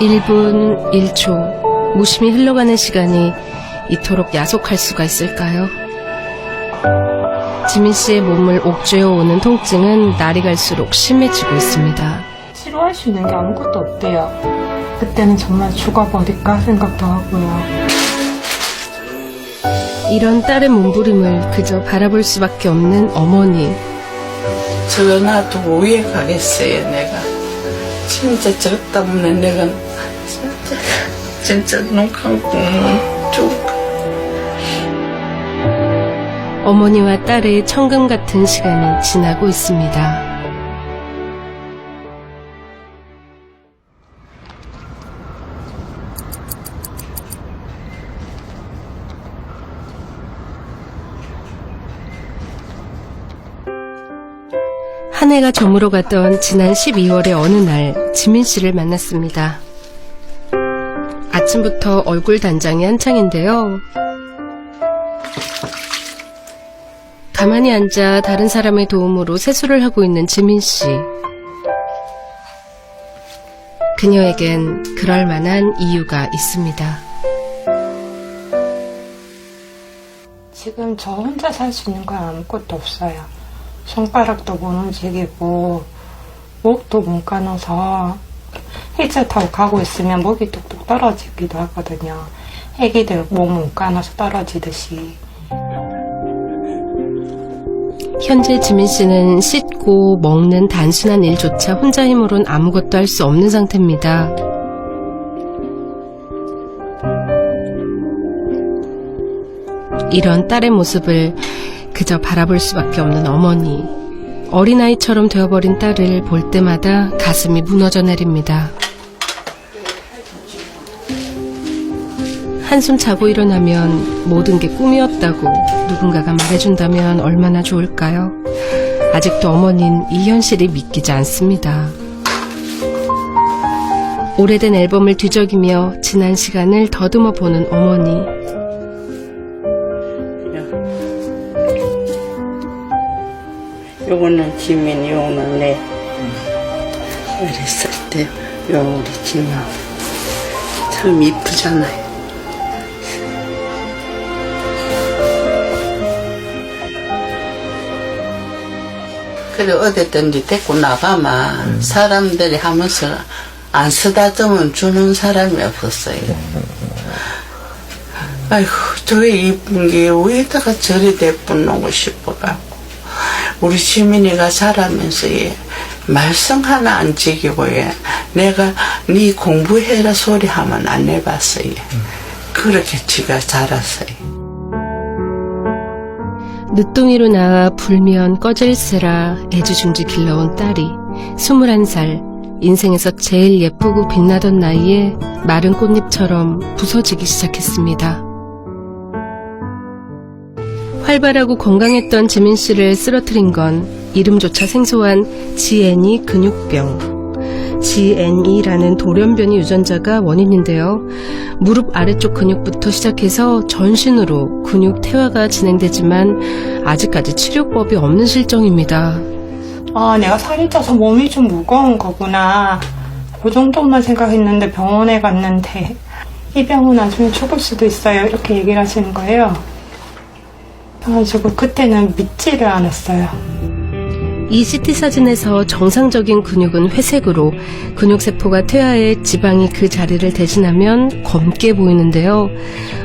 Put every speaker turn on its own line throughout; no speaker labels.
1분 1초 무심히 흘러가는 시간이 이토록 야속할 수가 있을까요? 지민 씨의 몸을 옥죄어오는 통증은 날이 갈수록 심해지고 있습니다.
치료할 수 있는 게 아무것도 없대요. 그때는 정말 죽어버릴까 생각도 하고요.
이런 딸의 몸부림을 그저 바라볼 수밖에 없는 어머니.
저거 놔두고 위에 가겠어요, 내가. 진짜 저 때문에 내가 진짜 눈 감고 죽을 거야.
어머니와 딸의 천금 같은 시간이 지나고 있습니다. 한 해가 저물어가던 지난 12월의 어느 날 지민 씨를 만났습니다. 아침부터 얼굴 단장이 한창인데요. 가만히 앉아 다른 사람의 도움으로 세수를 하고 있는 지민 씨. 그녀에겐 그럴 만한 이유가 있습니다.
지금 저 혼자 살 수 있는 건 아무것도 없어요. 손가락도 못 움직이고 목도 못 가눠서 휠체어 타고 가고 있으면 목이 뚝뚝 떨어지기도 하거든요. 애기들 목 못 가눠서 떨어지듯이.
현재 지민 씨는 씻고 먹는 단순한 일조차 혼자 힘으론 아무것도 할 수 없는 상태입니다. 이런 딸의 모습을 그저 바라볼 수밖에 없는 어머니. 어린아이처럼 되어버린 딸을 볼 때마다 가슴이 무너져 내립니다. 한숨 자고 일어나면 모든 게 꿈이었다고 누군가가 말해준다면 얼마나 좋을까요? 아직도 어머니는 이 현실이 믿기지 않습니다. 오래된 앨범을 뒤적이며 지난 시간을 더듬어 보는 어머니.
요거는 지민이, 요거는 내 어렸을 때 요 우리 지민 참 이쁘잖아요. 그래 어디든지 데리고 나가면 사람들이 하면서 안 쓰다듬으면 주는 사람이 없었어요. 아이고 저게 이쁜 게 왜다가 저리 대뿌놓고 싶어갖고 우리 지민이가 자라면서 말썽 하나 안 지키고 내가 네 공부해라 소리 하면 안 해봤어요. 그렇게 지가 자랐어요.
늦둥이로 낳아 불면 꺼질세라 애지중지 길러온 딸이 21살, 인생에서 제일 예쁘고 빛나던 나이에 마른 꽃잎처럼 부서지기 시작했습니다. 활발하고 건강했던 지민 씨를 쓰러뜨린 건 이름조차 생소한 GNE 근육병. GNE라는 돌연변이 유전자가 원인인데요. 무릎 아래쪽 근육부터 시작해서 전신으로 근육 퇴화가 진행되지만 아직까지 치료법이 없는 실정입니다.
아, 내가 살이 쪄서 몸이 좀 무거운 거구나. 그 정도만 생각했는데 병원에 갔는데 이 병은 나중에 죽을 수도 있어요. 이렇게 얘기를 하시는 거예요. 그래가지고 그때는 믿지를 않았어요.
이 CT 사진에서 정상적인 근육은 회색으로 근육세포가 퇴화해 지방이 그 자리를 대신하면 검게 보이는데요.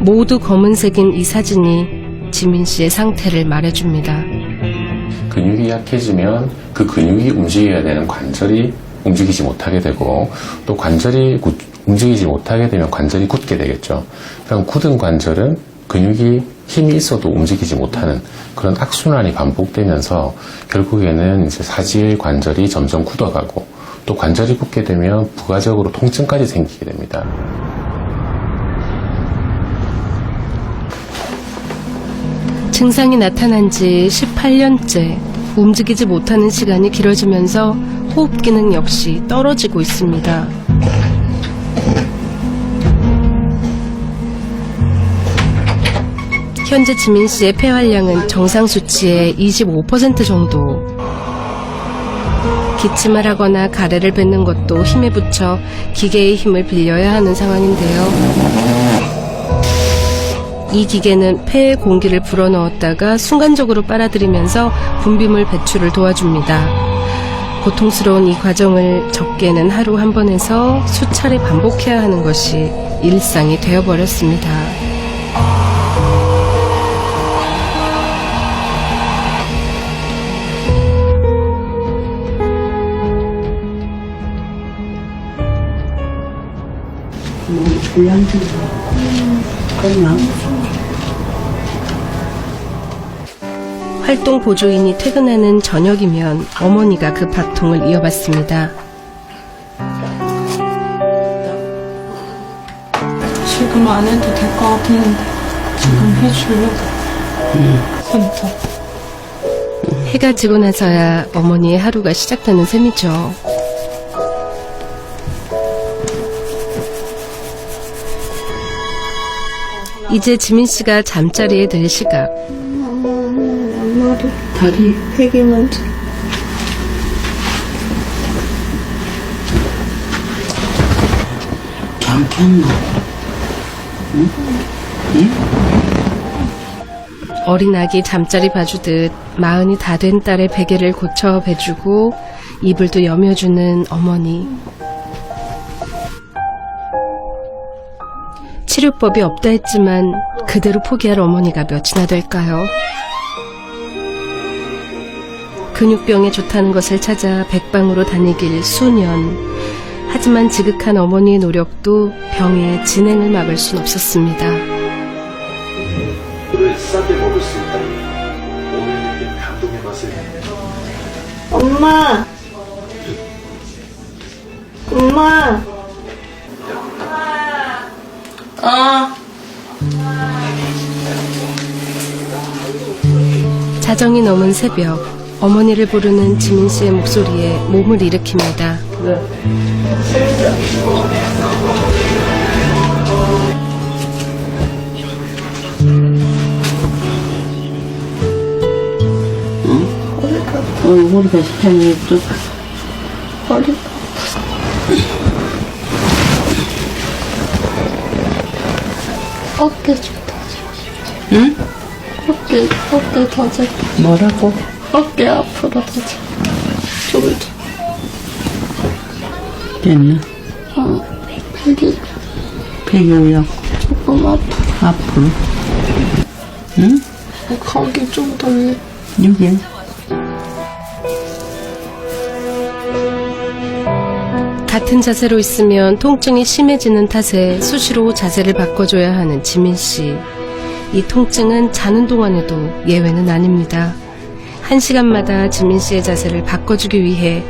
모두 검은색인 이 사진이 지민 씨의 상태를 말해줍니다.
근육이 약해지면 그 근육이 움직여야 되는 관절이 움직이지 못하게 되고 또 관절이 움직이지 못하게 되면 관절이 굳게 되겠죠. 그럼 굳은 관절은 근육이 힘이 있어도 움직이지 못하는 그런 악순환이 반복되면서 결국에는 이제 사지의 관절이 점점 굳어가고 또 관절이 굳게 되면 부가적으로 통증까지 생기게 됩니다.
증상이 나타난 지 18년째 움직이지 못하는 시간이 길어지면서 호흡 기능 역시 떨어지고 있습니다. 현재 지민 씨의 폐활량은 정상 수치의 25% 정도. 기침을 하거나 가래를 뱉는 것도 힘에 붙여 기계의 힘을 빌려야 하는 상황인데요. 이 기계는 폐에 공기를 불어넣었다가 순간적으로 빨아들이면서 분비물 배출을 도와줍니다. 고통스러운 이 과정을 적게는 하루 한 번 해서 수차례 반복해야 하는 것이 일상이 되어버렸습니다. 활동 보조인이 퇴근하는 저녁이면 어머니가 그 밥통을 이어받습니다.
지금 안 해도 될 것 같은데 지금 해주려고. 진짜.
해가 지고 나서야 어머니의 하루가 시작되는 셈이죠. 이제 지민 씨가 잠자리에 들 시각.
다리 폐기만
잠깐만.
어린 아기 잠자리 봐주듯 마흔이 다 된 딸의 베개를 고쳐 베주고 이불도 여며주는 어머니. 치료법이 없다 했지만 그대로 포기할 어머니가 몇이나 될까요? 근육병에 좋다는 것을 찾아 백방으로 다니길 수년. 하지만 지극한 어머니의 노력도 병의 진행을 막을 순 없었습니다.
를 싸게 먹을 수 있다니 오늘 느낀 감동의 맛을
엄마. 엄마.
자정이 넘은 새벽, 어머니를 부르는 지민 씨의 목소리에 몸을 일으킵니다.
머리가 시판이 또 허리.
어깨 좋다.
응?
어깨 더 잘.
뭐라고?
어깨 앞으로 더 잘. 조금 더.
됐나?
베개
배경이요.
조금 앞으로.
앞으로. 응?
거기 좀 더 위에.
여기.
같은 자세로 있으면 통증이 심해지는 탓에 수시로 자세를 바꿔줘야 하는 지민 씨. 이 통증은 자는 동안에도 예외는 아닙니다. 1시간마다 지민 씨의 자세를 바꿔주기 위해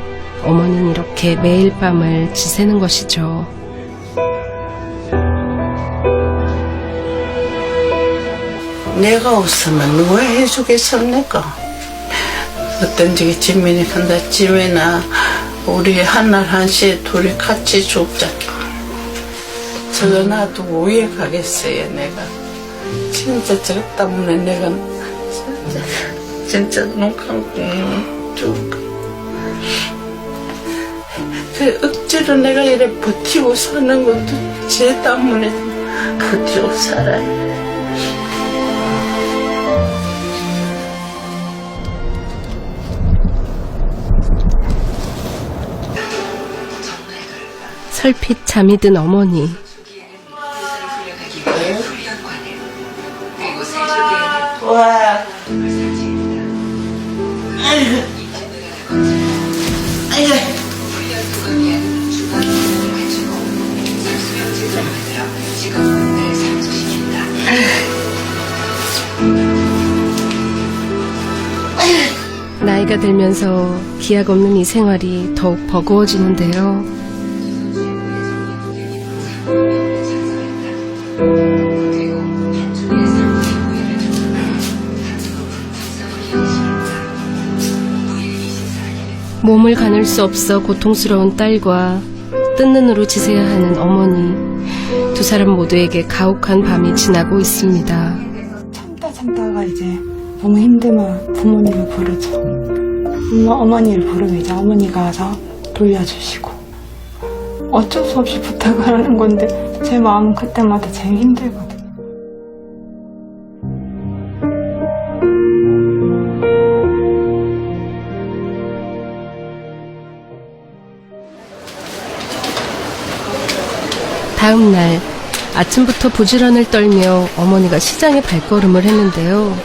어머니는 이렇게 매일 밤을 지새는 것이죠.
내가 없으면 누가 해주겠습니까? 어떤 적이 지민이 간다. 지민아, 우리 한날 1시에 둘이 같이 죽자. 저거 놔두고 위에 가겠어요, 내가. 진짜 저것 때문에 내가 진짜 눈 감고 죽을까. 그 억지로 내가 이렇게 버티고 사는 것도 제 때문에 버티고 살아요.
설핏 잠이 든 어머니.
와. 아이고.
나이가 들면서 기약 없는 이 생활이 더욱 버거워지는데요. 몸을 가눌 수 없어 고통스러운 딸과 뜬 눈으로 지새야 하는 어머니. 두 사람 모두에게 가혹한 밤이 지나고 있습니다.
참다가 이제 너무 힘들면 부모님을 부르죠. 어머니를 부르면 이제 어머니가 와서 돌려주시고 어쩔 수 없이 부탁을 하는 건데 제 마음은 그때마다 제일 힘들거든요.
다음 날 아침부터 부지런을 떨며 어머니가 시장에 발걸음을 했는데요.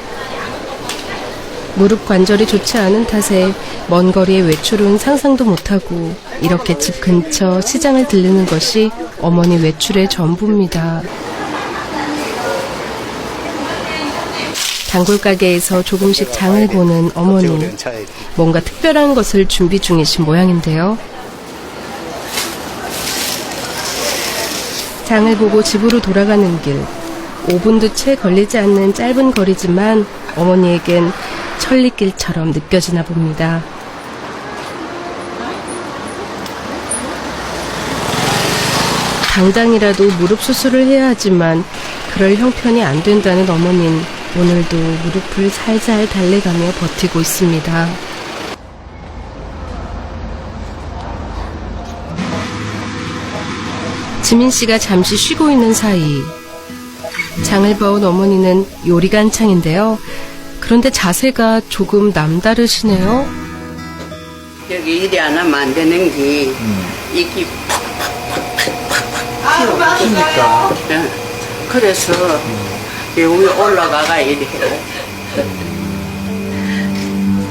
무릎 관절이 좋지 않은 탓에 먼 거리의 외출은 상상도 못하고 이렇게 집 근처 시장을 들르는 것이 어머니 외출의 전부입니다. 단골 가게에서 조금씩 장을 보는 어머니. 뭔가 특별한 것을 준비 중이신 모양인데요. 장을 보고 집으로 돌아가는 길. 5분도 채 걸리지 않는 짧은 거리지만 어머니에겐 천리길처럼 느껴지나 봅니다. 당장이라도 무릎 수술을 해야 하지만 그럴 형편이 안 된다는 어머니는 오늘도 무릎을 살살 달래가며 버티고 있습니다. 지민 씨가 잠시 쉬고 있는 사이 장을 봐온 어머니는 요리가 한창인데요. 그런데 자세가 조금 남다르시네요.
여기 일이 안 하면 안 되는 게 이게 팍팍팍팍 튀니까. 그래서 여기 올라가가 이래 해요.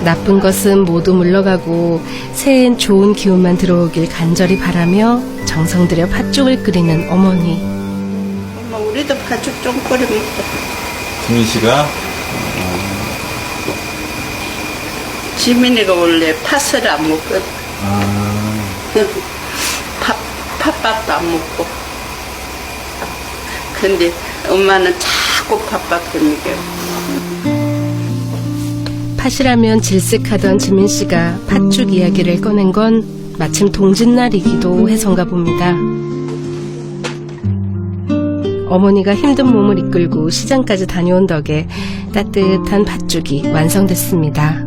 나쁜 것은 모두 물러가고 새해엔 좋은 기운만 들어오길 간절히 바라며 정성 들여 팥죽을 끓이는 어머니.
엄마 우리도 팥죽 좀 끓여 먹자.
지민 씨가
지민이가 원래 팥을 안 먹거든. 팥밥도 안 먹고. 근데 엄마는 자꾸 팥밥 해먹여.
팥이라면 질색하던 지민 씨가 팥죽 이야기를 꺼낸 건 마침 동짓날이기도 해서인가 봅니다. 어머니가 힘든 몸을 이끌고 시장까지 다녀온 덕에 따뜻한 팥죽이 완성됐습니다.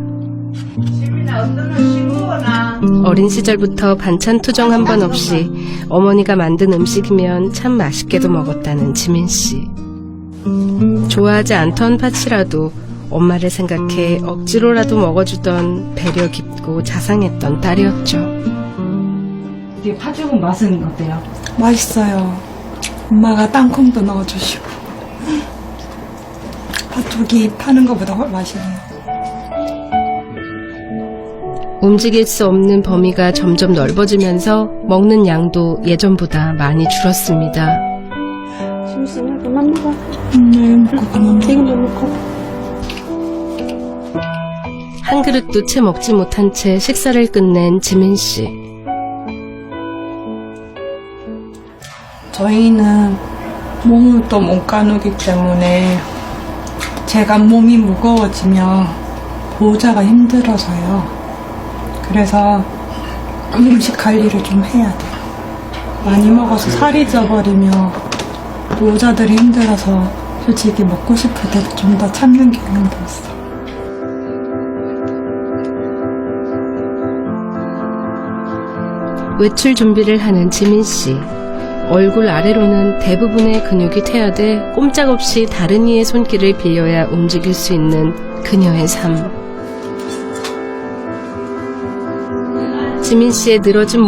어린 시절부터 반찬 투정 한 번 없이 어머니가 만든 음식이면 참 맛있게도 먹었다는 지민 씨. 좋아하지 않던 팥이라도 엄마를 생각해 억지로라도 먹어주던 배려 깊고 자상했던 딸이었죠.
이 팥죽은 맛은 어때요? 맛있어요. 엄마가 땅콩도 넣어주시고 팥죽이 파는 것보다 훨씬 맛있네요.
움직일 수 없는 범위가 점점 넓어지면서 먹는 양도 예전보다 많이 줄었습니다.
심심해. 그만 먹어.
네, 먹고 그만
지금도 먹고.
한 그릇도 채 먹지 못한 채 식사를 끝낸 지민 씨.
저희는 몸을 또 못 가누기 때문에 제가 몸이 무거워지면 보호자가 힘들어서요. 그래서 음식 관리를 좀 해야 돼요. 많이 먹어서 살이 쪄버리면 보호자들이 힘들어서 솔직히 먹고 싶을 때 좀 더 참는 경향도 있어.
외출 준비를 하는 지민 씨. 얼굴 아래로는 대부분의 근육이 퇴화돼 꼼짝없이 다른 이의 손길을 빌려야 움직일 수 있는 그녀의 삶. 지민 씨의 늘어진 몸